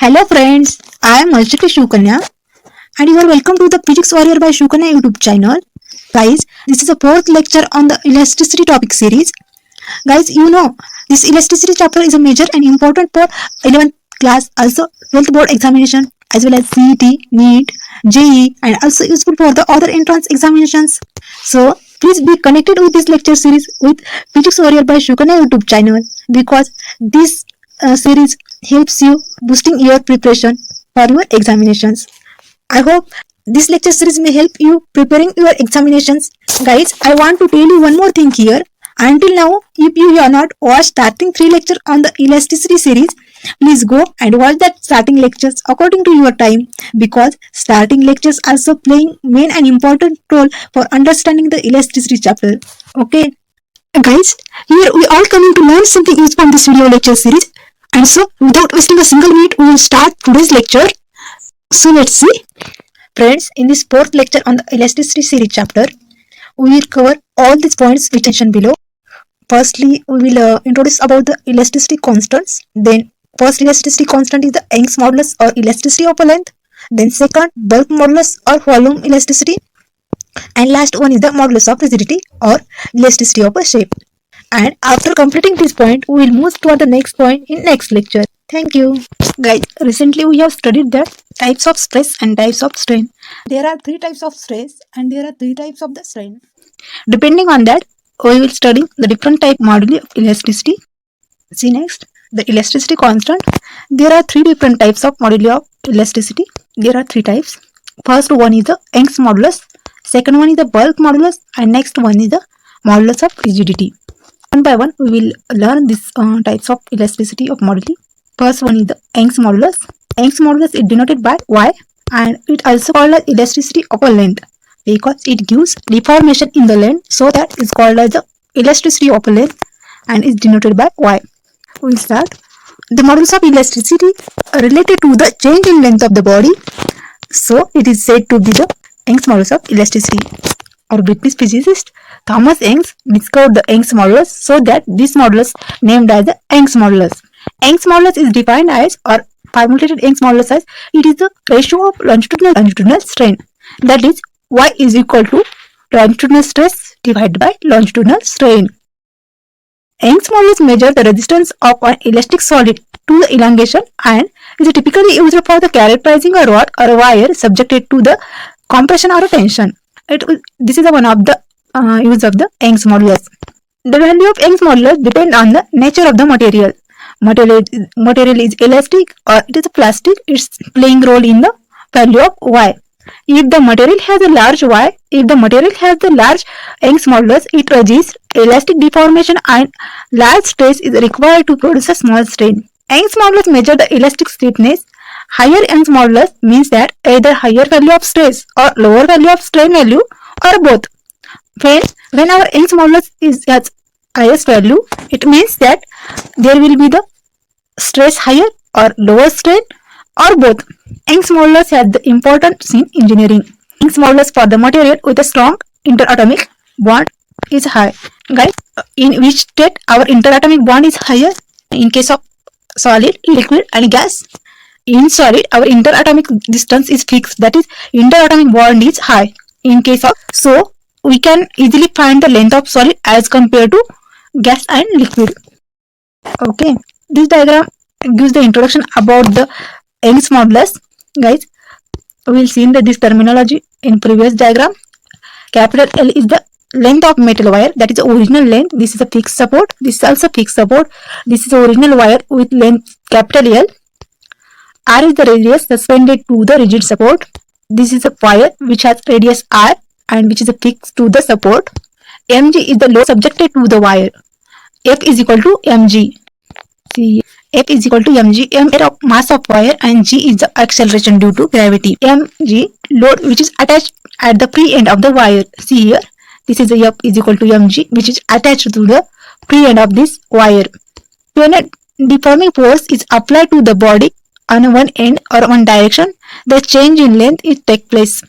Hello friends, I am Shivkanya and you are welcome to the Physics Warrior by Shivkanya YouTube channel. Guys, this is the fourth lecture on the elasticity topic series. Guys, this elasticity chapter is a major and important for 11th class, also 12th board examination as well as CET, NEET, JEE and also useful for the other entrance examinations. So, please be connected with this lecture series with Physics Warrior by Shivkanya YouTube channel because this series helps you boosting your preparation for your examinations. I hope this lecture series may help you preparing your examinations. Guys, I want to tell you one more thing here. Until now, if you have not watched starting 3 lecture on the elasticity series, please go and watch that starting lectures according to your time because starting lectures also playing main and important role for understanding the elasticity chapter. Okay. Guys, here we are coming to learn something useful from this video lecture series. And so, without wasting a single minute, we will start today's lecture. So, let's see. Friends, in this fourth lecture on the elasticity series chapter, we will cover all these points which mentioned below. Firstly, we will introduce about the elasticity constants. Then, first elasticity constant is the Young's modulus or elasticity of a length. Then, second, bulk modulus or volume elasticity. And last one is the modulus of rigidity or elasticity of a shape. And after completing this point, we will move to the next point in next lecture. Thank you. Guys, recently we have studied the types of stress and types of strain. There are 3 types of stress and there are 3 types of the strain. Depending on that, we will study the different type moduli of elasticity. See next, the elasticity constant. There are 3 different types of moduli of elasticity. There are 3 types. First one is the Young's modulus. Second one is the bulk modulus. And next one is the modulus of rigidity. One by one, we will learn these types of elasticity of moduli. First one is the Young's modulus. Young's modulus is denoted by Y and it also called as elasticity of a length because it gives deformation in the length, so that is called as the elasticity of a length and is denoted by Y. We will start. The modulus of elasticity related to the change in length of the body, so it is said to be the Young's modulus of elasticity. Our British physicist Thomas Young's discovered the Young's modulus, so that this modulus named as the Young's modulus. Young's modulus is defined as, or formulated Young's modulus as, it is the ratio of longitudinal strain. That is, Y is equal to longitudinal stress divided by longitudinal strain. Young's modulus measures the resistance of an elastic solid to the elongation and is typically used for the characterizing a rod or a wire subjected to the compression or tension. This is one of the use of the Young's modulus. The value of Young's modulus depends on the nature of the material. Material is elastic or it is plastic. It's playing role in the value of Y. If the material has a large Y, if the material has the large Young's modulus, it resists elastic deformation and large stress is required to produce a small strain. Young's modulus measures the elastic stiffness. Higher Young's modulus means that either higher value of stress or lower value of strain value or both. When our Young's modulus is at highest value, it means that there will be the stress higher or lower strain or both. Young's modulus has the importance in engineering. Young's modulus for the material with a strong interatomic bond is high. Guys, in which state our interatomic bond is higher? In case of solid, liquid and gas. In solid, our interatomic distance is fixed, that is, interatomic bond is high. In case of, so we can easily find the length of solid as compared to gas and liquid. Okay, this diagram gives the introduction about the Young's modulus. Guys, we will see this terminology in previous diagram. Capital L is the length of metal wire, that is the original length. This is a fixed support. This is also fixed support. This is the original wire with length capital L. R is the radius suspended to the rigid support. This is a wire which has radius R and which is fixed to the support. Mg is the load subjected to the wire. F is equal to mg. See, F is equal to mg. M is the mass of wire and g is the acceleration due to gravity. Mg, load which is attached at the free end of the wire. See here, this is the F is equal to mg which is attached to the free end of this wire. When a deforming force is applied to the body on one end or one direction, the change in length is take place.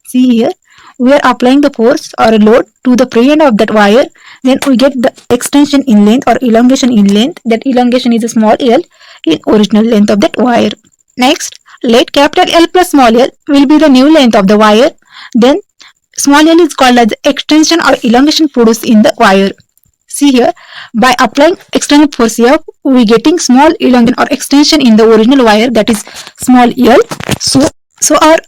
See here, we are applying the force or load to the free end of that wire, then we get the extension in length or elongation in length. That elongation is a small l in original length of that wire. Next, let capital L plus small l will be the new length of the wire. Then small l is called as the extension or elongation produced in the wire. See here, by applying external force here, we getting small elongation or extension in the original wire, that is small l. So our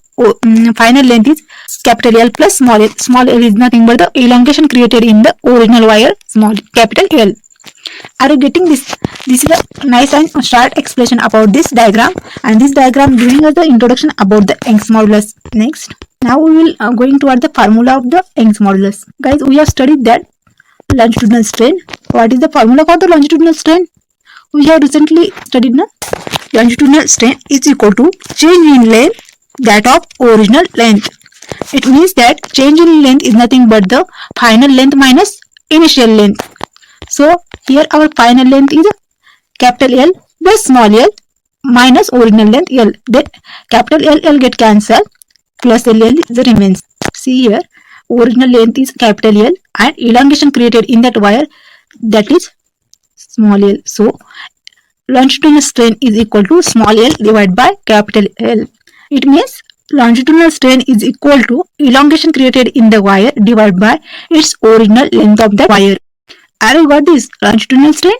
final length is capital L plus small l. Small l is nothing but the elongation created in the original wire, small capital L. Are you getting this? This is a nice and short explanation about this diagram, and this diagram giving us the introduction about the Young's modulus. Next, now we will going toward the formula of the Young's modulus. Guys, we have studied that longitudinal strain. What is the formula for the longitudinal strain? We have recently studied na? Longitudinal strain is equal to change in length that of original length. It means that change in length is nothing but the final length minus initial length. So here our final length is capital L plus small l minus original length L. Then capital L get cancelled, plus L remains. See here, original length is capital L and elongation created in that wire, that is small l. So longitudinal strain is equal to small l divided by capital L. It means longitudinal strain is equal to elongation created in the wire divided by its original length of the wire. Have you got this longitudinal strain?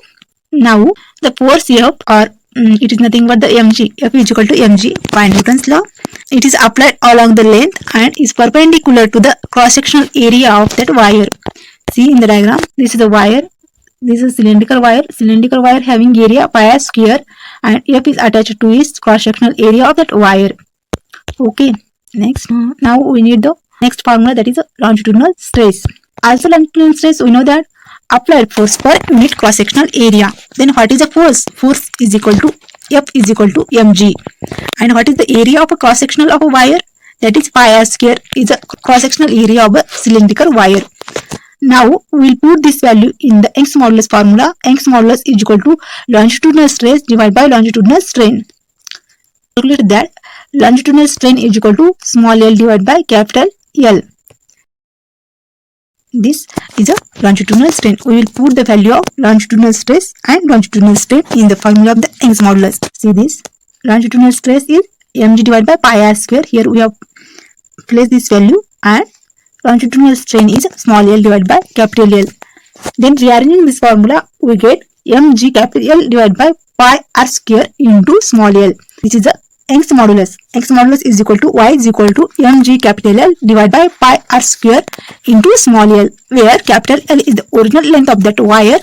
Now the force F, or it is nothing but the mg. F is equal to mg by Newton's law. It is applied along the length and is perpendicular to the cross-sectional area of that wire. See in the diagram, this is the wire. This is cylindrical wire. Cylindrical wire having area pi r square, and F is attached to its cross-sectional area of that wire. Okay. Next, now we need the next formula, that is the longitudinal stress. Also longitudinal stress, we know that applied force per unit cross-sectional area. Then what is the force? Force is equal to F is equal to mg. And what is the area of a cross-sectional of a wire? That is pi r square is a cross-sectional area of a cylindrical wire. Now we will put this value in the Young's modulus formula. Young's modulus is equal to longitudinal stress divided by longitudinal strain. Calculate that longitudinal strain is equal to small l divided by capital L. This is a longitudinal strain. We will put the value of longitudinal stress and longitudinal strain in the formula of the Young's modulus. See this, longitudinal stress is mg divided by pi r square. Here we have placed this value, and longitudinal strain is small l divided by capital L. Then rearranging this formula, we get mg capital L divided by pi r square into small l. This is the Young's modulus. Young's modulus is equal to y is equal to mg capital L divided by pi r square into small l, where capital L is the original length of that wire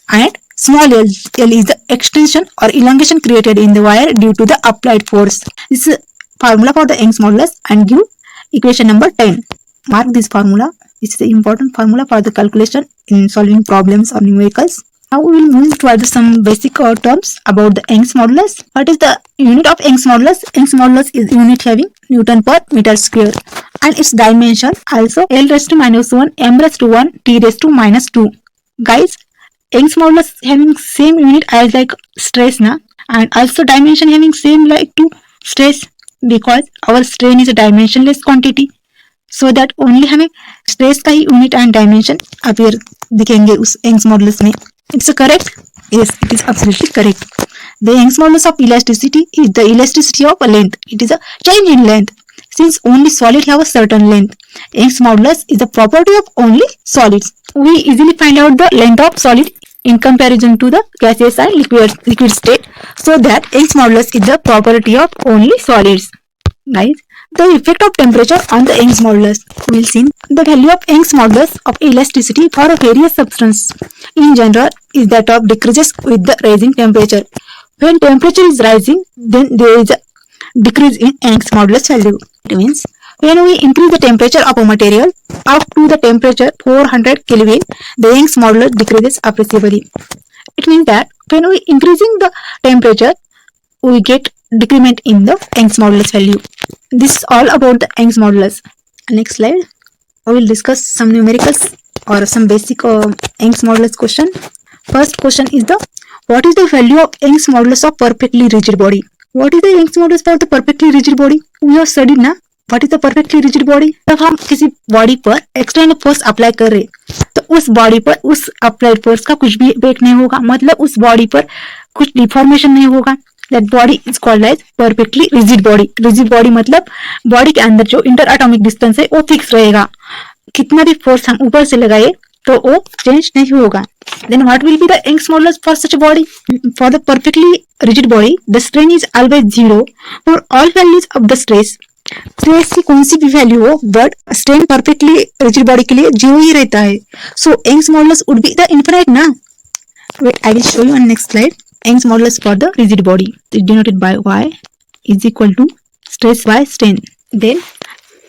and small l is the extension or elongation created in the wire due to the applied force. This is formula for the Young's modulus, and give equation number 10. Mark this formula. This is the important formula for the calculation in solving problems or numericals. Now we will move towards some basic terms about the Young's modulus. What is the unit of Young's modulus? Young's modulus is unit having Newton per meter square, and its dimension also L raised to minus 1, m raised to 1, t raised to minus 2. Guys, Young's modulus having same unit as like stress na, and also dimension having same like to stress, because our strain is a dimensionless quantity. So that only हमें stress का ही unit and dimension appear दिखेंगे उस Young's modulus में. It's correct? Yes, it is absolutely correct. The Young's modulus of elasticity is the elasticity of a length. It is a change in length. Since only solid have a certain length, Young's modulus is the property of only solids. We easily find out the length of solid in comparison to the gaseous and liquid state. So that Young's modulus is the property of only solids. Guys, the effect of temperature on the Young's modulus. We will see the value of Young's modulus of elasticity for a various substance in general is that of decreases with the rising temperature. When temperature is rising, then there is a decrease in Young's modulus value. It means when we increase the temperature of a material up to the temperature 400 Kelvin, the Young's modulus decreases appreciably. It means that when we increasing the temperature, we get decrement in the Young's modulus value. This is all about the Young's modulus. Next slide, I will discuss some numericals or some basic Young's modulus question. First question is what is the value of Young's modulus of perfectly rigid body? What is the Young's modulus for the perfectly rigid body? We have studied ना what is the perfectly rigid body. जब हम किसी body पर external force apply कर रहे तो उस body पर उस अप्लाइड फोर्स का कुछ भी इफेक्ट नहीं होगा, मतलब उस बॉडी पर कुछ डिफॉर्मेशन नहीं होगा. that body is called as perfectly rigid body. Rigid body मतलब बॉडी के अंदर जो इंटर एटॉमिक डिस्टेंस है वो फिक्स रहेगा, कितना भी फोर्स हम ऊपर से लगाए तो वो चेंज नहीं होगा. Then what will be the Young's modulus for such a body? For the perfectly rigid body, the strain is always zero for all values of the stress. Stress की कौन सी भी वैल्यू हो, but strain perfectly rigid body के लिए zero ही रहता है. सो Young's modulus would be the infinite ना. Wait, I will show you on next slide. Young's modulus for the rigid body is denoted by Y is equal to stress by strain. Then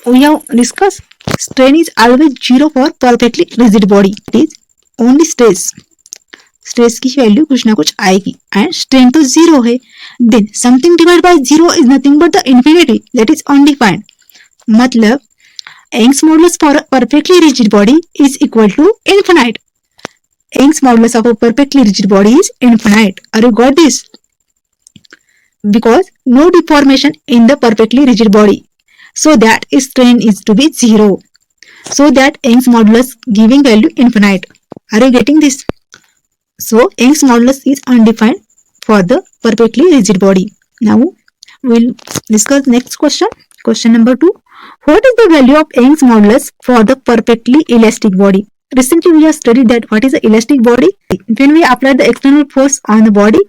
we have discussed strain is always zero for perfectly rigid body. It is only stress. Stress की value कुछ ना कुछ आएगी and strain तो zero है. Then something divide by zero is nothing but the infinity that is undefined. मतलब Young's modulus for a perfectly rigid body is equal to infinite. Young's modulus of a perfectly rigid body is infinite. Are you got this? Because no deformation in the perfectly rigid body, so that strain is to be zero. So that Young's modulus giving value infinite. Are you getting this? So Young's modulus is undefined for the perfectly rigid body. Now we'll discuss next question. Question number 2. What is the value of Young's modulus for the perfectly elastic body? Recently we have studied that what is the elastic body. When we apply the external force on the body,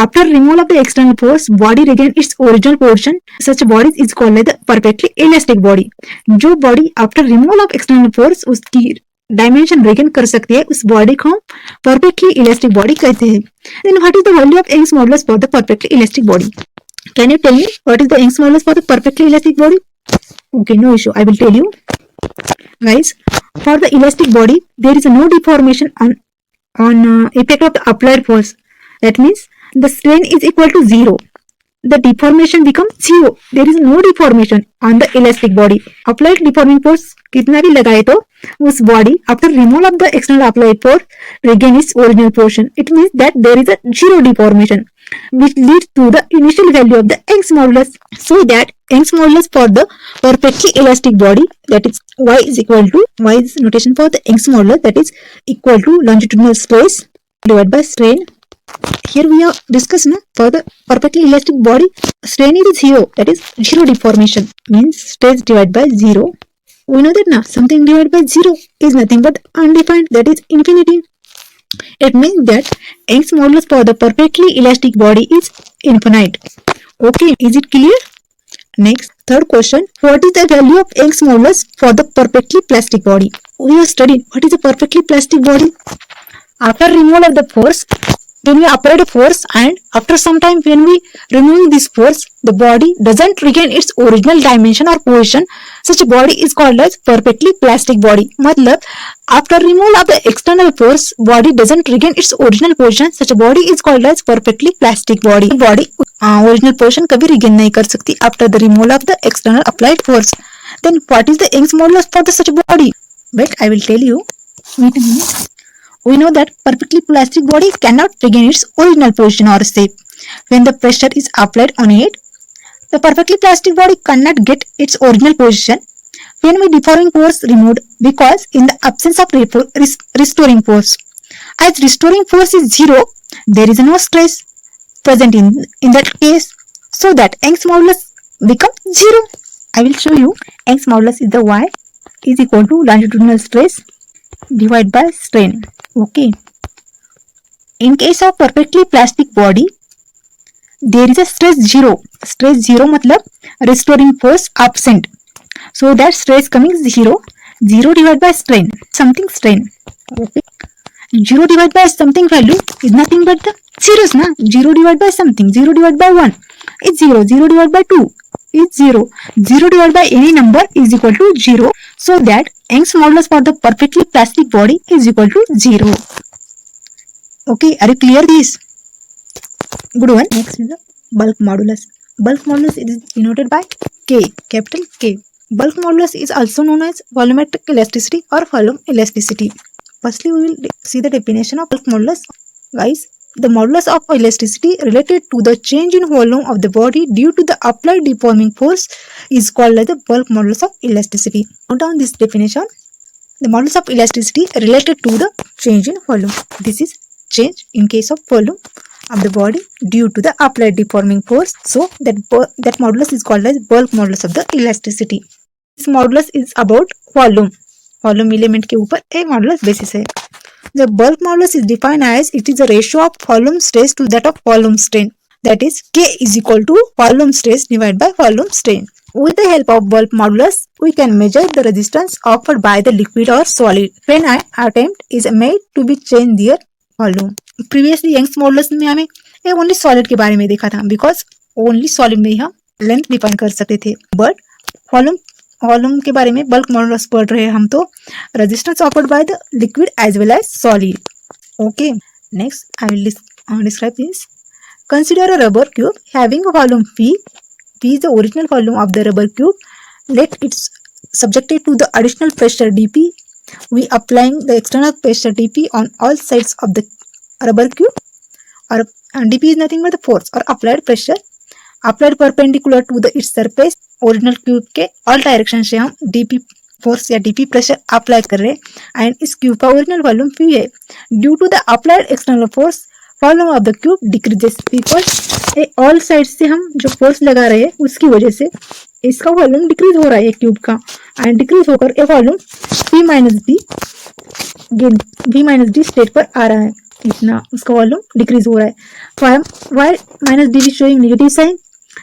after removal of the external force, body regain its original position. Such a body is called the perfectly elastic body. जो body after removal of external force उसकी dimension regain कर सकती है, उस body को हम perfectly elastic body कहते हैं. Then what is the value of Young's modulus for the perfectly elastic body? Can you tell me what is the Young's modulus for the perfectly elastic body? Okay, no issue, I will tell you. Guys, for the elastic body there is no deformation on effect of the applied force. That means the strain is equal to zero. The deformation becomes zero. There is no deformation on the elastic body. Applied deforming force कितना भी लगाए तो उस body after removal of the external applied force regain its original position. It means that there is a zero deformation, which leads to the initial value of the Young's modulus. So that Young's modulus for the perfectly elastic body, that is Y is equal to, Y is notation for the Young's modulus, that is equal to longitudinal stress divided by strain. Here we have discussed for the perfectly elastic body, strain is zero, that is zero deformation, means stress divided by zero. We know that now something divided by zero is nothing but undefined, that is infinity. It means that Young's modulus for the perfectly elastic body is infinite. Okay, is it clear? Next, third question. What is the value of Young's modulus for the perfectly plastic body? We have studied what is a perfectly plastic body. After removal of the force, when we apply the force and after some time when we remove this force, the body doesn't regain its original dimension or position. Such a body is called as perfectly plastic body. मतलब after removal of the external force, body doesn't regain its original position. Such a body is called as perfectly plastic body. Body original position कभी regain नहीं कर सकती after the removal of the external applied force. Then what is the Young's modulus for the such a body? Wait, I will tell you. Wait a minute. We know that perfectly plastic body cannot regain its original position or shape. When the pressure is applied on it, the perfectly plastic body cannot get its original position when we deforming force removed, because in the absence of restoring force. As restoring force is zero, there is no stress present in that case, so that Young's modulus becomes zero. I will show you. Young's modulus is the Y is equal to longitudinal stress divided by strain. Okay. In case of perfectly plastic body, there is a stress zero. Stress zero मतलब restoring force absent. So that stress coming zero. Zero divided by strain. Something strain. Okay. Zero divided by something value is nothing but the zeros na. Zero divided by something. Zero divided by 1 is zero. Zero divided by 2 is zero. Zero divided by any number is equal to zero. So that Young's modulus for the perfectly plastic body is equal to zero. Okay, are you clear this? Good one. Next is the bulk modulus. Bulk modulus is denoted by K, capital K. Bulk modulus is also known as volumetric elasticity or volume elasticity. Firstly, we will see the definition of bulk modulus. Guys, the modulus of elasticity related to the change in volume of the body due to the applied deforming force is called as the bulk modulus of elasticity. Note down this definition. The modulus of elasticity related to the change in volume. This is change in case of volume. of the body due to the applied deforming force. So that modulus is called as bulk modulus of the elasticity. This modulus is about volume. Volume element के ऊपर a modulus basis है. The bulk modulus is defined as it is a ratio of volume stress to that of volume strain. That is, K is equal to volume stress divided by volume strain. With the help of bulk modulus, we can measure the resistance offered by the liquid or solid when an attempt is made to be change their volume. Previously, Young's modulus में हमें only solid के बारे में देखा था, because only solid में ही हम length define कर सकते थे. बट वॉल्यूम के बारे में बल्क मॉडुलस पढ़ रहे हैं हम, तो resistance offered by the liquid as well as solid. Okay, next I will describe this. Consider a rubber cube having a volume V. V is the original volume of the rubber cube. Let it subjected to the additional pressure dP. We applying the external pressure dP on all sides of the rubber cube. Or dP is nothing but the force or applied pressure applied perpendicular to the its surface. Original cube के all direction से हम dP force या dP pressure apply कर रहे हैं एंड इस cube का ओरिजिनल वॉल्यूम V है. Due to the applied external force volume of the cube decreases because all side से हम जो फोर्स लगा रहे हैं उसकी वजह से इसका वॉल्यूम डिक्रीज हो रहा है क्यूब का, एंड डिक्रीज होकर a volume V minus d state पर आ रहा है. इतना उसका वॉल्यूम डिक्रीज हो रहा है. Why minus d showing negative sign,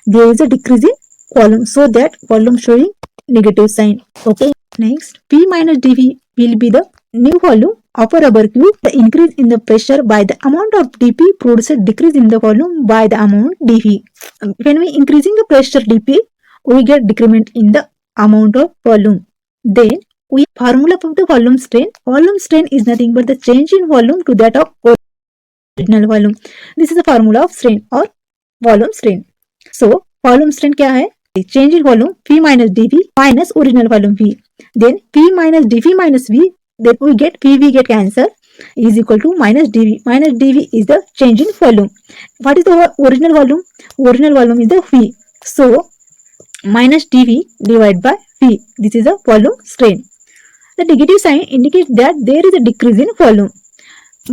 there is a decrease in volume, so that volume showing negative sign. Okay, next V minus dV will be the new volume of a rubber cube. The increase in the pressure by the amount of dP produces a decrease in the volume by the amount dV. When we increasing the pressure dP, we get decrement in the amount of volume. Then we formula of the volume strain. Volume strain is nothing but the change in volume to that of original volume. This is the formula of strain or volume strain. So volume strain क्या है? Change in volume V minus dV minus original volume V. Then V minus dV minus V, then we get PV get cancel is equal to minus dV. Minus dV is the change in volume. What is the original volume? Original volume is the V. So minus dV divided by V. This is a volume strain. The negative sign indicates that there is a decrease in volume.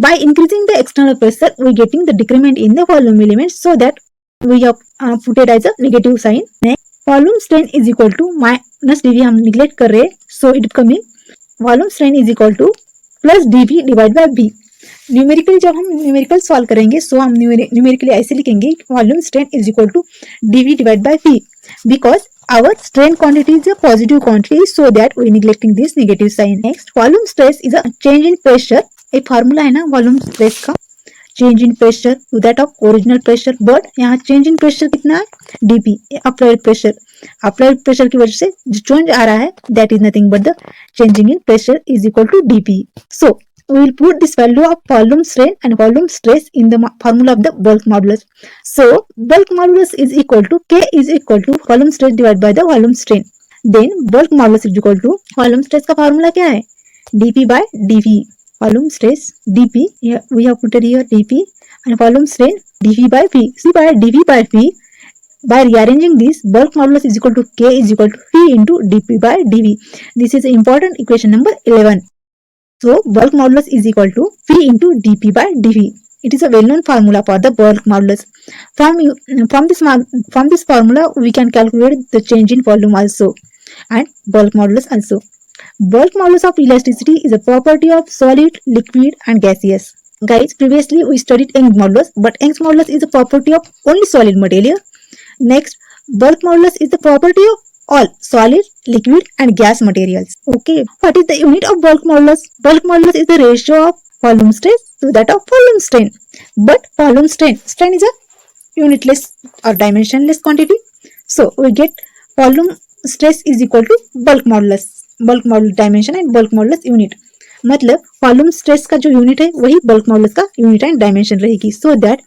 By increasing the external pressure, we getting the decrement in the volume element, so that we have put it as a negative sign. Next, volume strain is equal to minus dV हम neglect कर रहे हैं, so it coming volume strain is equal to plus dV divide by b. Numerical जब हम numerical solve करेंगे, सो हम numerically ऐसे लिखेंगे volume strain is equal to dV divide by b, because our strain quantity is a positive quantity, so that we neglecting this negative sign. Next, volume stress is a change in pressure. एक formula है ना volume stress का, change in pressure to that of original pressure. But यहाँ change in pressure कितना है? DP, applied pressure. Applied pressure की वजह से जो चेंज आ रहा है that is nothing but the changing in pressure is equal to dP. So we will put this value of volume strain and volume stress in the formula of the bulk modulus. So bulk modulus is equal to K is equal to volume stress divided by the volume strain. Then bulk modulus is equal to volume stress का formula क्या है? dP by dV. Volume stress dP, here we have put it here dP, and volume strain dV by V. See, by dV by V, by rearranging this, bulk modulus is equal to K is equal to V into dP by dV. This is important equation number 11. So bulk modulus is equal to V into dP by dV. It is a well-known formula for the bulk modulus. From this formula, we can calculate the change in volume also and bulk modulus also. Bulk modulus of elasticity is a property of solid, liquid, and gaseous. Guys, previously we studied Young's modulus, but Young's modulus is a property of only solid material. Next, bulk modulus is the property of all solid, liquid, and gas materials. Okay, what is the unit of bulk modulus? Bulk modulus is the ratio of volume stress to that of volume strain. But volume strain is a unitless or dimensionless quantity. So we get volume stress is equal to bulk modulus. bulk modulus dimension and bulk modulus unit. मतलब volume stress का जो unit है वही bulk modulus का unit and dimension रहेगी. So that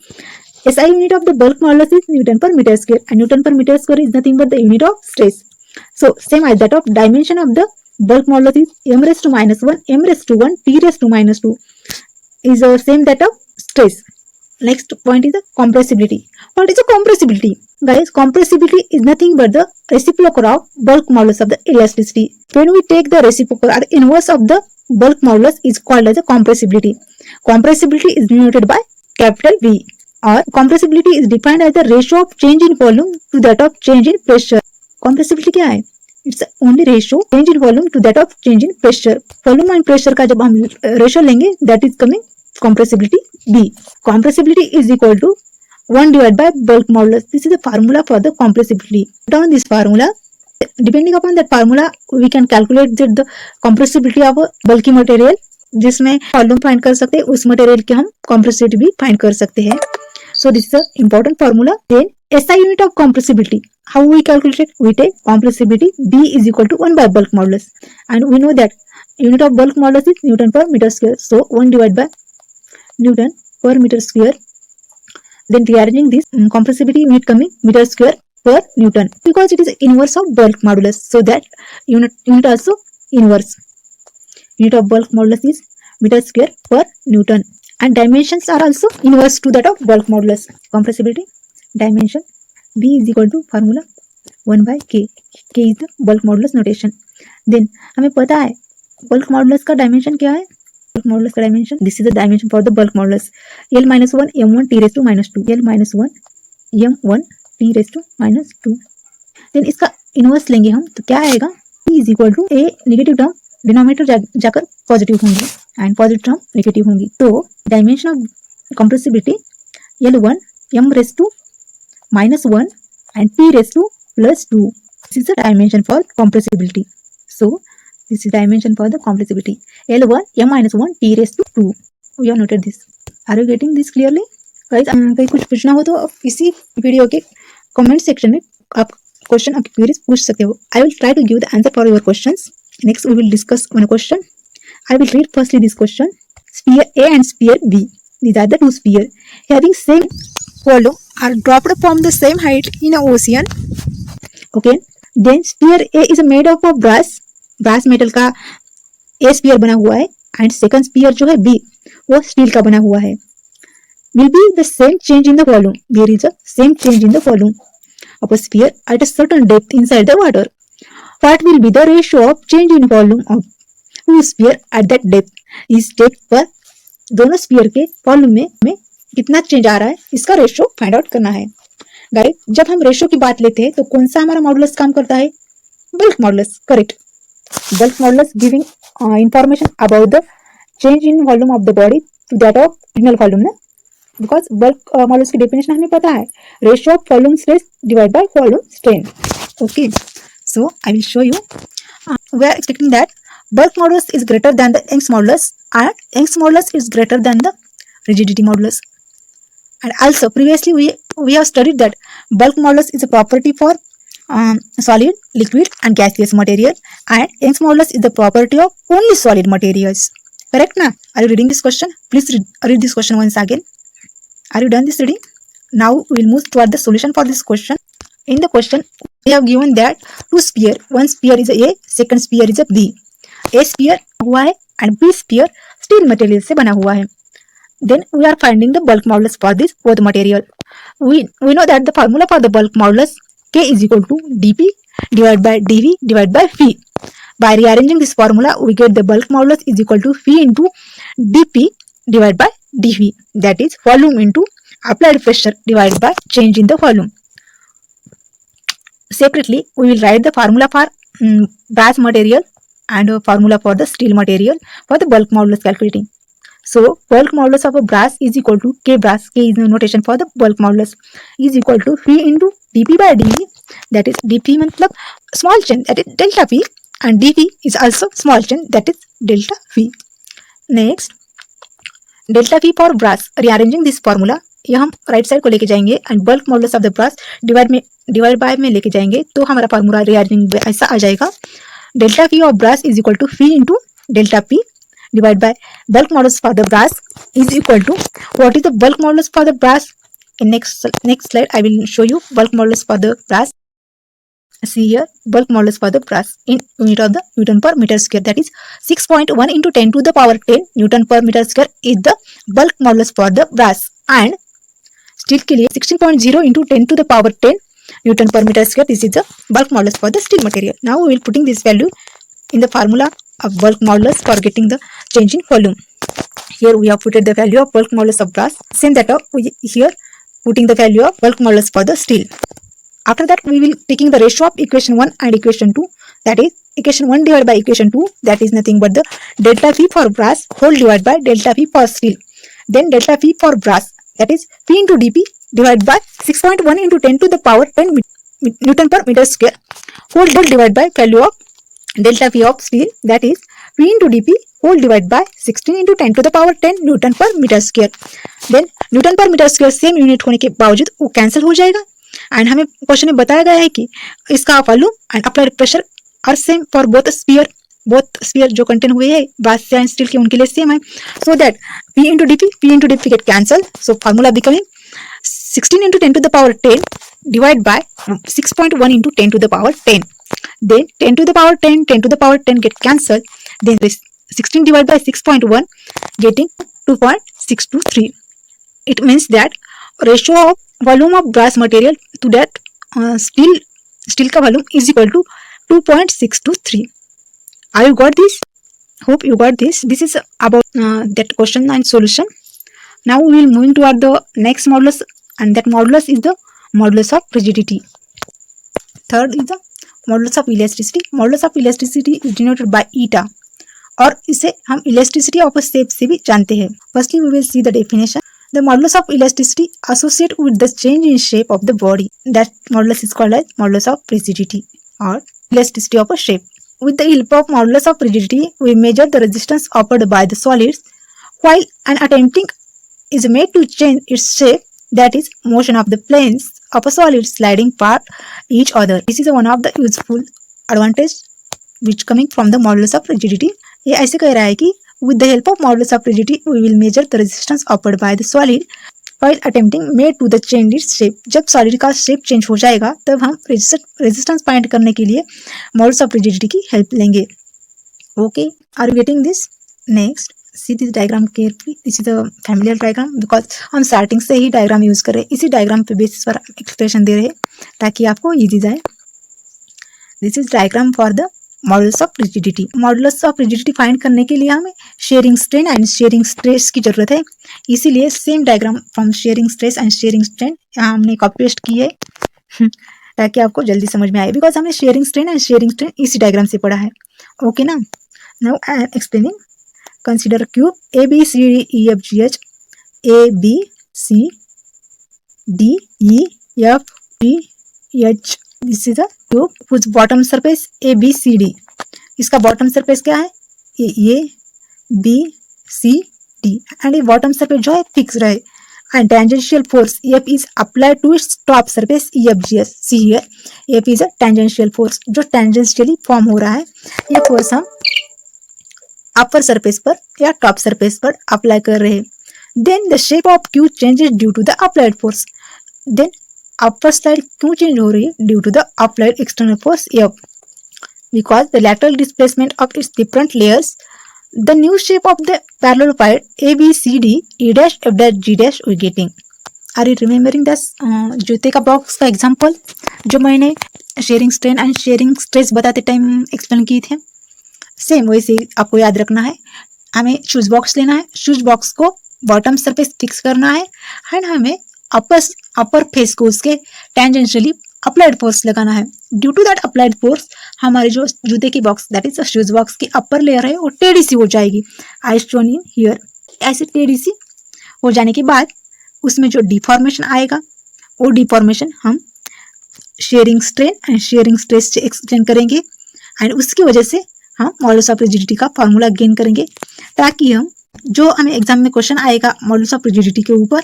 SI unit of the bulk modulus is Newton per meter square, and Newton per meter square is nothing but the unit of stress. So same as that of dimension of the bulk modulus is m raised to minus 1, m raised to 1, p raised to minus 2 is the same that of stress. Next point is the compressibility. What is the compressibility? Guys, compressibility is nothing but the reciprocal of bulk modulus of the elasticity. When we take the reciprocal or inverse of the bulk modulus is called as a compressibility. Compressibility is denoted by capital V. or compressibility is defined as the ratio of change in volume to that of change in pressure. Compressibility क्या है? It's only ratio change in volume to that of change in pressure. Volume and pressure का जब हम ratio लेंगे, that is coming compressibility B. Compressibility is equal to 1 divided by bulk modulus. This is the formula for the compressibility. Down this formula, depending upon that formula, we can calculate the compressibility of a bulky material. जिसमें volume find कर सकते हैं, उस material के हम compressibility भी find कर सकते हैं. So this is an important formula. Then SI unit of compressibility. How we calculate it? We take compressibility B is equal to 1 by bulk modulus, and we know that unit of bulk modulus is Newton per meter square. So 1 divided by Newton per meter square. Then rearranging this compressibility unit coming meter square per Newton, because it is inverse of bulk modulus. So that unit also inverse. Unit of bulk modulus is meter square per Newton, and dimensions are also inverse to that of bulk modulus. Compressibility dimension B is equal to formula 1 by K. K is the bulk modulus notation. Then हमें पता है bulk modulus का dimension क्या है? Bulk modulus का dimension, this is the dimension for the bulk modulus, L minus 1 m1 t raised to minus 2. L minus 1 m1 t raised to minus 2. Then इसका inverse लेंगे हम, तो क्या आएगा? P is equal to a negative term denominator जाकर positive होंगी and positive term negative होंगी. तो dimension of compressibility L1 m raised to minus 1 and p raised to plus 2. This is the dimension for compressibility. So this is dimension for the compressibility. L1 m minus 1 t raised to 2. We have noted this. Are you getting this clearly? Guys, कहीं कुछ पूछना हो तो इसी video के comment section में आप question आपकी क्वेरीज पूछ सकते हो. I will try to give the answer for your questions. Next, we will discuss one question. I will read firstly this question. Sphere A and sphere B. These are the two spheres having same volume are dropped from the same height in an ocean. Okay. Then sphere A is made up of brass. Brass metal का A sphere बना हुआ है, and second sphere जो है B वो steel का बना हुआ है. Will be the same change in the volume. There is a same change in the volume of a sphere at a certain depth inside the water. What will be the ratio of change in volume of two sphere at that depth? इस depth पर दोनों sphere के volume में कितना change आ रहा है, इसका रेशियो फाइंड आउट करना है. गाइस, जब हम रेशियो की बात लेते हैं तो कौन सा हमारा मॉडुलस काम करता है? Bulk modulus. Correct. Bulk modulus giving information about the change in volume of the body to that of real volume ना, बिकॉज बल्क मॉडुलस की डेफिनेशन हमें पता है, ratio of volume stress divide by volume strain. Okay. So I will show you. We are expecting that bulk modulus is greater than the Young's modulus, and Young's modulus is greater than the rigidity modulus. And also previously we have studied that bulk modulus is a property for solid, liquid, and gaseous material, and Young's modulus is the property of only solid materials. Correct na? Are you reading this question? Please read this question once again. Are you done this reading? Now we will move toward the solution for this question. In the question, we have given that two sphere, one sphere is a second sphere is a B. A sphere हुआ है and B sphere steel material से बना हुआ है. Then we are finding the bulk modulus for this both material. We know that the formula for the bulk modulus K is equal to dP divided by dV divided by phi. By rearranging this formula, we get the bulk modulus is equal to phi into dP divided by dV. That is volume into applied pressure divided by change in the volume. Separately, we will write the formula for brass material and formula for the steel material for the bulk modulus calculating. So, bulk modulus of a brass is equal to K brass. K is the notation for the bulk modulus is equal to phi into dP by dV. That is dP मतलब small chain, that is delta phi, and dV is also small chain, that is delta phi. Next, delta phi for brass. Rearranging this formula, यह हम right side को लेके जाएंगे and bulk modulus of the brass divide by में लेके जाएंगे, तो हमारा फार्मूला रीअरेंजिंग ऐसा आ जाएगा. Delta P of brass is equal to P into delta P divide by bulk modulus for the brass is equal to what is the bulk modulus for the brass. In next slide I will show you bulk modulus for the brass. See here, bulk modulus for the brass in unit of the Newton per meter square, that is 6.1 into 10 to the power 10 Newton per meter square is the bulk modulus for the brass. And steel के लिए 16.0 into 10 to the power 10 Newton per meter square, this is the bulk modulus for the steel material. Now we will putting this value in the formula of bulk modulus for getting the change in volume. Here we have put the value of bulk modulus of brass. Same that here putting the value of bulk modulus for the steel. After that, we will taking the ratio of equation 1 and equation 2, that is equation 1 divided by equation 2, that is nothing but the delta V for brass whole divided by delta V for steel. Then delta V for brass, that is P into dP divided by 6.1 into 10 to the power 10 Newton per meter square whole divided by value of delta V of steel, that is P into dP whole divided by 16 into 10 to the power 10 Newton per meter square. Then Newton per meter square same unit होने के बावजूद वो cancel हो जाएगा and हमें question में बताया गया है कि इसका volume and applied pressure are same for both sphere जो कंटेन हुए हैं ब्रास एंड स्टील के उनके लिए सेम है. So that P into dP get cancelled. So formula becoming 16 into 10 to the power 10 divided by 6.1 into 10 to the power 10. Then 10 to the power 10 to the power 10 get cancelled. Then this 16 divided by 6.1 getting 2.623. It means that ratio of volume of brass material to that steel का volume is equal to 2.623. Are you got this? Hope you got this. This is about that question and solution. Now we will move toward the next modulus, and that modulus is the modulus of rigidity. Third is the modulus of elasticity. Modulus of elasticity is denoted by eta, और इसे हम elasticity of a shape से भी जानते हैं. Firstly, we will see the definition. The modulus of elasticity associated with the change in shape of the body. That modulus is called as modulus of rigidity or elasticity of a shape. With the help of modulus of rigidity, we measure the resistance offered by the solids while an attempting is made to change its shape, that is motion of the planes of a solid sliding part each other. This is one of the useful advantage which coming from the modulus of rigidity. ये ऐसे कह रहा है कि with the help of modulus of rigidity we will measure the resistance offered by the solid while attempting made to the change its shape. जब solid का shape change हो जाएगा तब हम resistance find करने के लिए modulus of rigidity की help लेंगे. Okay, are you getting this? Next, see this diagram carefully. This is a familiar diagram because हम starting से ही diagram use कर रहे हैं. इसी diagram पे basis पर expression दे रहे हैं ताकि आपको easy जाए. This is diagram for the modulus of rigidity. Modulus of rigidity find करने के लिए हमें sharing strain and shearing stress की जरूरत है. इसीलिए same diagram from sharing stress and shearing strain यहाँ हमने कॉपी पेस्ट की है ताकि आपको जल्दी समझ में आए, बिकॉज हमने shearing strain and shearing strain इसी डायग्राम से पढ़ा है. ओके ना. Now I am explaining. Consider cube A B C D E F G H, A B C D E F G H. This is a cube whose bottom surface ABCD. इसका bottom surface क्या है? A B C D and bottom surface जो है fixed रहे and tangential force F is applied to its top surface EFGS. See here, F is a tangential force जो tangentially form हो रहा है. ये force हम upper surface पर या top surface पर apply कर रहे हैं. Then the shape of Q changes due to the applied force. Then upper slide क्यों चेंज हो रही है? Due to the applied external force F, because the lateral displacement of its different layers. The new shape of the parallelopiped A B C D E dash F dash G dash V getting. Are you remembering दस जूते का box का example जो मैंने shearing strain and shearing stress बताते time explain किए थे? Same वैसे आपको याद रखना है. हमें शूज बॉक्स लेना है, शूज बॉक्स को बॉटम सरफेस फिक्स करना है एंड हमें अपर फेस को उसके टेंजेंशियली अप्लाइड फोर्स लगाना है. Due to that applied force हमारे जो जूते की box that is shoes box की अपर लेयर है वो टेढ़ी सी हो जाएगी. I shown in here. ऐसे टेढ़ी सी हो जाने के बाद उसमें जो डिफॉर्मेशन आएगा वो डिफॉर्मेशन हम sharing strain and shearing stress से एक्सप्लेन करेंगे एंड उसकी वजह से हम मॉडुलस ऑफ रिजिडिटी का फॉर्मूला गेन करेंगे ताकि हम जो हमें एग्जाम में क्वेश्चन आएगा मॉडुलस ऑफ रिजिडिटी के ऊपर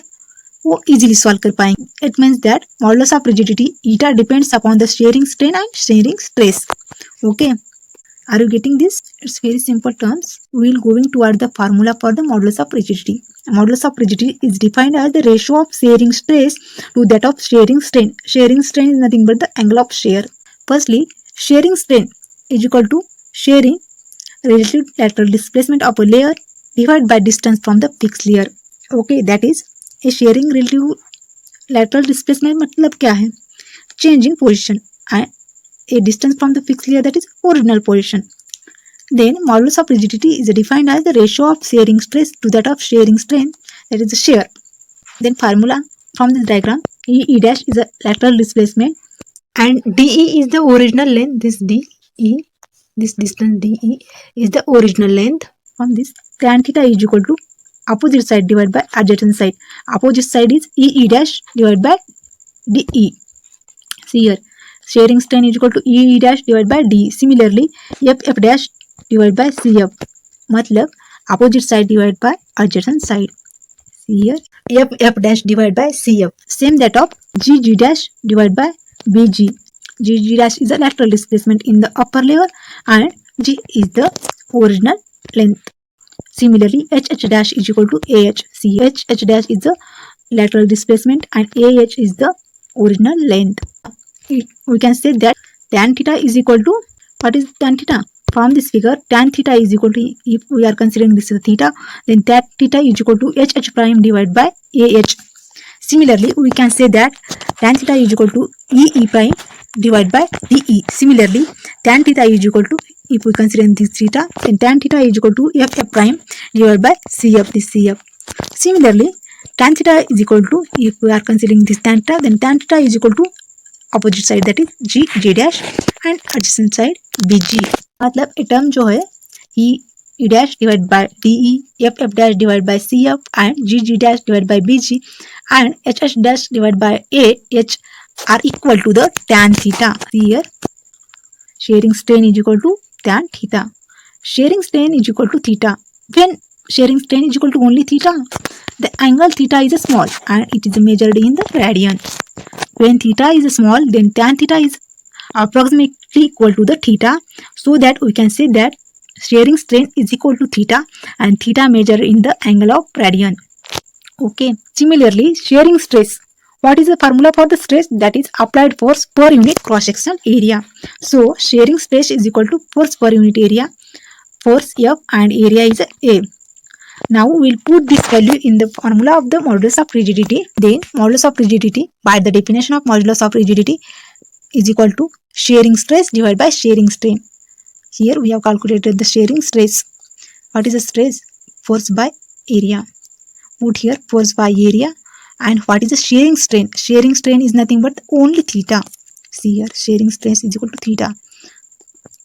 वो इजीली सॉल्व कर पाएंगे. It means that modulus of rigidity eta depends upon the shearing strain and shearing stress. Okay, are you getting this? It's very simple terms. We will going toward the formula for the modulus of rigidity. Modulus of rigidity is defined as the ratio of shearing stress to that of shearing strain. Shearing strain is nothing but the angle of shear. Firstly, shearing strain is equal to shearing relative lateral displacement of a layer divided by distance from the fixed layer. Okay, that is a shearing relative lateral displacement मतलब क्या है? Change in position and a distance from the fixed layer, that is original position. Then modulus of rigidity is defined as the ratio of shearing stress to that of shearing strain, that is the shear. Then formula from this diagram, E dash is a lateral displacement and DE is the original length. This DE, this distance DE is the original length. From this, tan theta is equal to opposite side divided by adjacent side. Opposite side is E dash divided by DE. See here, sharing strain is equal to E dash divided by D. Similarly, F dash divided by CF. मतलब opposite side divided by adjacent side. See here, F dash divided by CF. Same that of G dash divided by BG. G dash is the lateral displacement in the upper level and G is the original length. Similarly, H dash is equal to AH. See, H dash is the lateral displacement and AH is the original length. We can say that tan theta is equal to, what is tan theta? From this figure, tan theta is equal to, if we are considering this is theta, then tan theta is equal to H prime divided by AH. Similarly, we can say that tan theta is equal to E prime divided by DE. Similarly, tan theta is equal to, if we consider this theta, then tan theta is equal to F prime divided by CF, this CF. Similarly, tan theta is equal to, if we are considering this tan theta, then tan theta is equal to opposite side, that is G dash and adjacent side BG. मतलब ये term जो है E dash divided by DE, F dash divided by CF and G dash divided by BG and H dash divided by AH are equal to the tan theta. Here, sharing strain is equal to tan theta. Sharing strain is equal to theta. When sharing strain is equal to only theta, the angle theta is small and it is measured in the radian. When theta is small, then tan theta is approximately equal to the theta, so that we can say that sharing strain is equal to theta and theta measured in the angle of radian. Okay. Similarly, sharing stress. What is the formula for the stress? That is applied force per unit cross-sectional area. So, sharing stress is equal to force per unit area. Force F and area is A. Now, we will put this value in the formula of the modulus of rigidity. Then, modulus of rigidity, by the definition of modulus of rigidity, is equal to sharing stress divided by sharing strain. Here, we have calculated the sharing stress. What is the stress? Force by area. Put here force by area. And what is the sharing strain? Sharing strain is nothing but only theta. See here, sharing stress is equal to theta.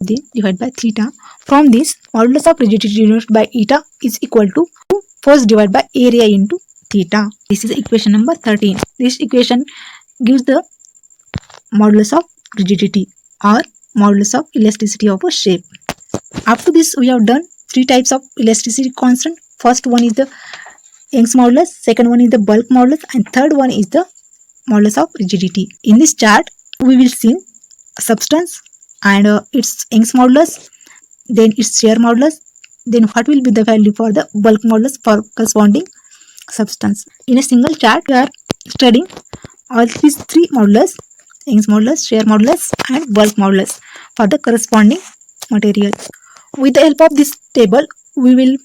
Then divide by theta. From this, modulus of rigidity denoted by eta is equal to force divided by area into theta. This is equation number 13. This equation gives the modulus of rigidity or modulus of elasticity of a shape. Up to this, we have done three types of elasticity constant. First one is the Young's modulus, second one is the bulk modulus, and third one is the modulus of rigidity. In this chart, we will see a substance and its Young's modulus, then its shear modulus, then what will be the value for the bulk modulus for corresponding substance. In a single chart, we are studying all these three modulus, Young's modulus, shear modulus, and bulk modulus for the corresponding material. With the help of this table, we will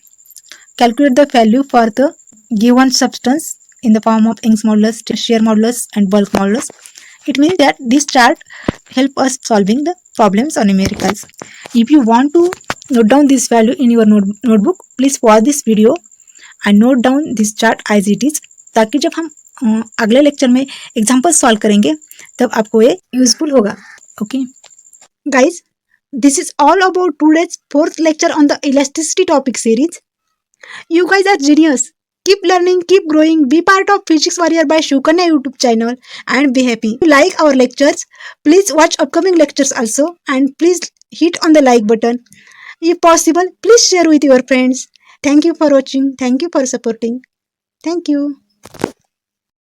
calculate the value for the given substance in the form of Young's modulus, shear modulus, and bulk modulus. It means that this chart help us solving the problems or numericals. If you want to note down this value in your notebook, please pause this video and note down this chart as it is, ताकि जब हम अगले lecture में example solve करेंगे तब आपको ये useful होगा. Okay, guys, this is all about today's fourth lecture on the elasticity topic series. You guys are genius. Keep learning, keep growing, be part of Physics Warrior by Shivkanya YouTube channel and be happy. If you like our lectures, please watch upcoming lectures also and please hit on the like button. If possible, please share with your friends. Thank you for watching. Thank you for supporting. Thank you.